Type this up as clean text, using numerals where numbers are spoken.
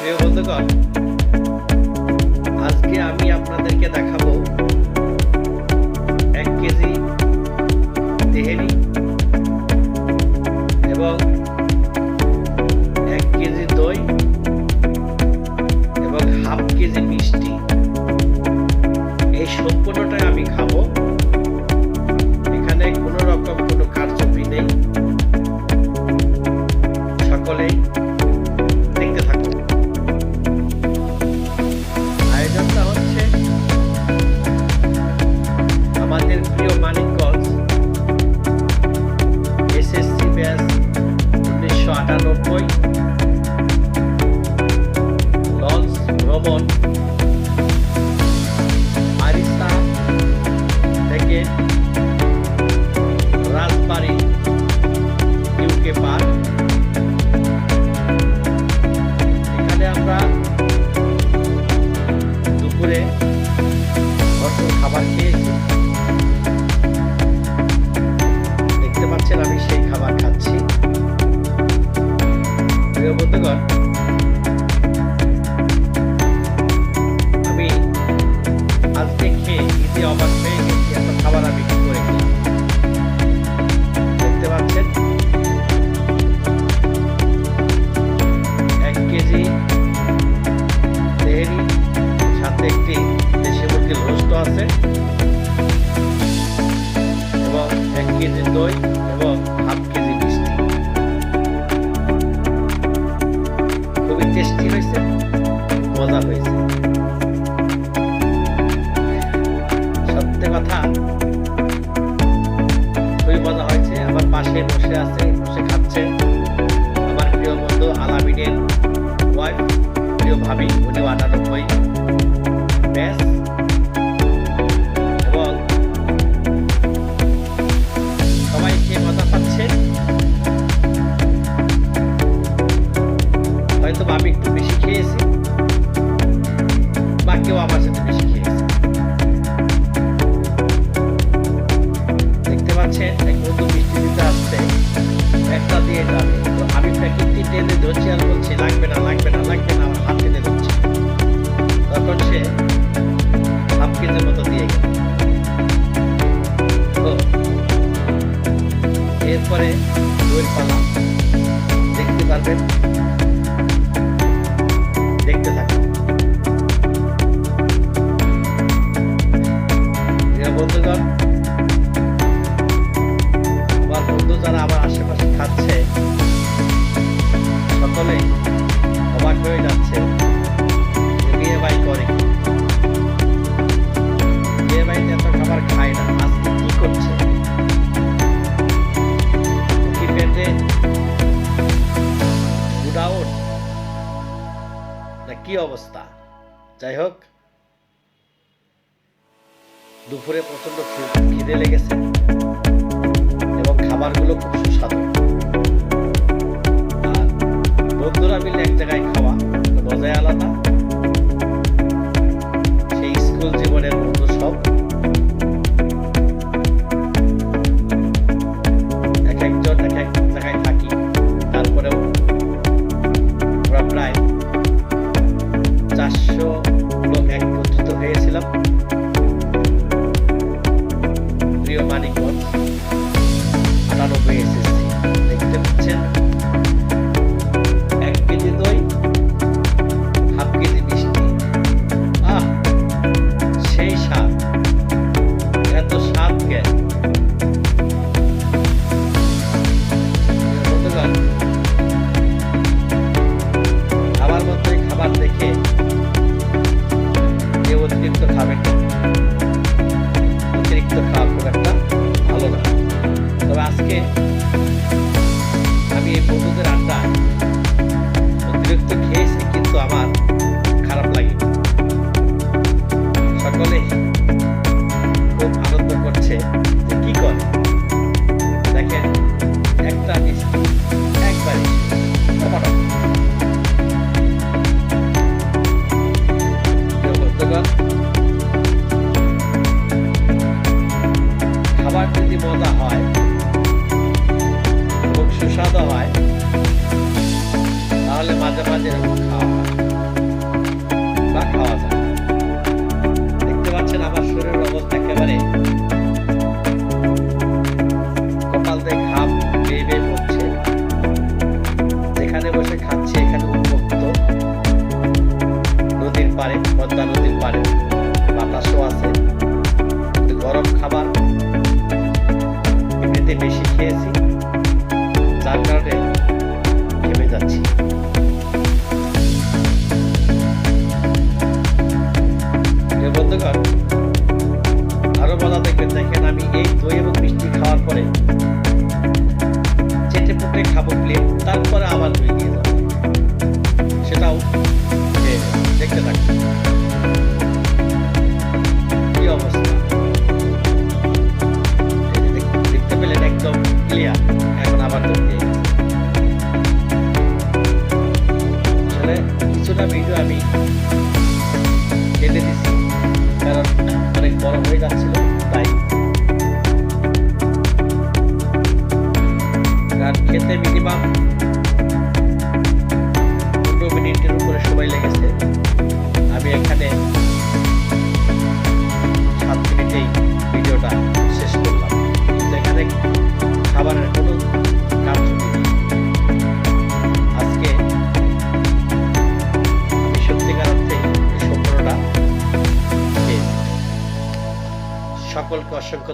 প্রিয় বন্ধুগণ, আজকে আমি আপনাদেরকে দেখাবো 1 কেজি তেহেরি এবং 1 কেজি দই এবং হাফ কেজি মিষ্টি। এই সম্পূর্ণটাই আমি খাবো। এখানে কোনো রকম কোনো কারচুপি নেই। সকলেই দেখতে থাকুন। আয়োজনটা হচ্ছে আমাদের প্রিয় মানিকগঞ্জ এসএসসি ব্যাচ 1998 লঞ্চ ভ্রমণ আরিসা থেকে রাজবাড়ী ইউকে পার্ক। এখানে আমরা দুপুরে ভরপুর খাবার খেয়েছি। দেখতে পাচ্ছেন আমি সেই খাবার খাচ্ছি। প্রিয় বন্ধুগণ, আমি আজকে খেয়ে নিজে অবাক হয়ে গেছি এত খাবার আমি কি করে খেলাম। দেখতে পাচ্ছেন 1 কেজি তেহেরি, সাথে একটি দেশি মুরগির রোস্ট আছে এবং 1 কেজি দই এবং হাফ কেজি মিষ্টি। খুবই টেস্টি হয়েছে, মজা হয়েছে। সত্যি কথা, খুবই মজা হয়েছে। আমার পাশে বসে খাচ্ছে আমার প্রিয় বন্ধু আলামিনের ওয়াইফ, প্রিয় ভাবি, উনি 98 ব্যাচ এবং সবাই খেয়ে মজা পাচ্ছে। হয়তো আমি একটু বেশি খেয়েছি বা কেউ আমার সাথে বেশি খেয়েছে। দেখতে পাচ্ছেন এক বন্ধু মিষ্টি দিতে আসছে, একটা দিয়ে যাবে। তো আমি প্যাকেটটি টেনে ধরছি আর বলছি লাগবে না লাগবে না লাগবে না, আমার হাত টেনে ধরছি। তখন সে হাফ কেজির মতো দিয়ে গেল। তো এরপরে দইয়ের পালা দেখতে পারবেন, দেখতে থাকুন। প্রিয় বন্ধুগণ, আমার বন্ধু যারা আমার আশেপাশে খাচ্ছে সকলেই অবাক হয়ে যাচ্ছে বিয়ে বাড়ি করে, বিয়ে বাড়িতে এত খাবার খায় না, আজকে কি করছে? কি পেটে গুডাউন না কি অবস্থা? যাই হোক, দুপুরে প্রচন্ড খিদে লেগেছে এবং খাবারগুলো খুব সুস্বাদু। আর বন্ধুরা মিলে এক জায়গায় খাওয়া মজাই আলাদা। সেই স্কুল জীবনের বন্ধু সব এক একজন এক এক জায়গায় থাকি, তারপরেও আমরা প্রায় 400 লোক একত্রিত হয়েছিলাম। প্রিয় মানিকগঞ্জ 98 এসএসসি। দেখতে পাচ্ছেন 1 কেজি দই, হাফ কেজি মিষ্টি। সেই স্বাদ, এত স্বাদ কেন? আমার মতোই খাবার দেখে কেউ অতিরিক্ত খাবেন না। অতিরিক্ত খাওয়া খুব একটা ভালো না। তবে আজকে আমি এই বন্ধুদের আড্ডায় অতিরিক্ত খেয়েছি, কিন্তু আমার খারাপ লাগে। সকলে খুব আনন্দ করছে যে কি করে। দেখেন, একটা মিষ্টি একবারে খাবার যদি মজা হয় এবং সুস্বাদু হয় তাহলে মাঝে মাঝে এরকম খাওয়া হয়। কিছুটা ভিডিও আমি কেটে দিচ্ছি, কারণ অনেক বড় হয়ে যাচ্ছিল, তাই। গান খেতে মিনিমাম 15 মিনিটের উপরে সময় লেগেছে। আমি এখানে 7 মিনিটেই ভিডিওটা শেষ করলাম, কিন্তু এখানে খাবারের কোনো কার্য নেই। আজকে আমি সত্যিকার অর্থে এই সম্পূর্ণটা পেয়েছি। সকলকে অসংখ্য